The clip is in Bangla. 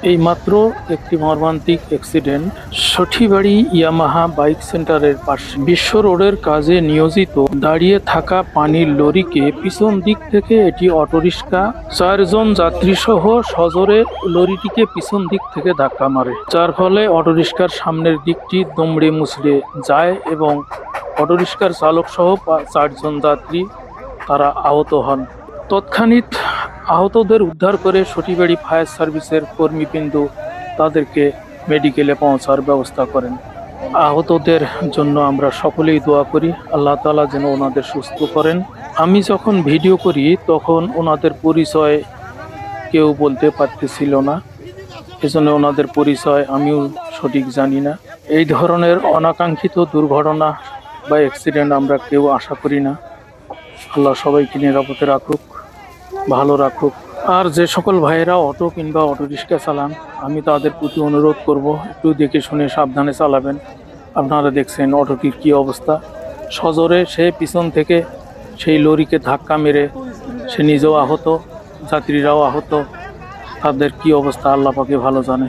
এইমাত্র একটি মর্মান্তিক অ্যাক্সিডেন্ট সঠিবাড়ি ইয়ামাহা বাইক সেন্টারের পাশে বিশ্ব রোডের কাজে নিয়োজিত দাঁড়িয়ে থাকা পানির লরিকে পিছন দিক থেকে এটি অটোরিক্সা 4 জন যাত্রী সহ সজোরে লরিটিকে পিছন দিক থেকে ধাক্কা মারে, যার ফলে অটোরিক্সার সামনের দিকটি দুমড়ে মুচড়ে যায় এবং অটোরিক্সার চালক সহ 4 জন যাত্রী তারা আহত হন। তৎক্ষণাৎ আহতদের উদ্ধার করে সঠিবাড়ি ফায়ার সার্ভিসের কর্মীবৃন্দ তাদেরকে মেডিকেলে পৌঁছার ব্যবস্থা করেন। আহতদের জন্য আমরা সকলেই দোয়া করি, আল্লাহ তাআলা যেন ওনাদের সুস্থ করেন। আমি যখন ভিডিও করি তখন ওনাদের পরিচয় কেউ বলতে পারতেছিল না, এজন্য ওনাদের পরিচয় আমিও সঠিক জানি না। এই ধরনের অনাকাঙ্ক্ষিত দুর্ঘটনা বা অ্যাক্সিডেন্ট আমরা কেউ আশা করি না। আল্লাহ সবাইকে নিরাপদে রাখুক, ভালো রাখুক। আর যে সকল ভাইয়েরা অটো কিংবা অটোরিক্সা চালান, আমি তাদের প্রতি অনুরোধ করব একটু দেখে শুনে সাবধানে চালাবেন। আপনারা দেখছেন অটোটির কী অবস্থা, সজোরে সে পিছন থেকে সেই লরিকে ধাক্কা মেরে সে নিজেও আহত, যাত্রীরাও আহত। তাদের কী অবস্থা আল্লাহ পাকে ভালো জানে।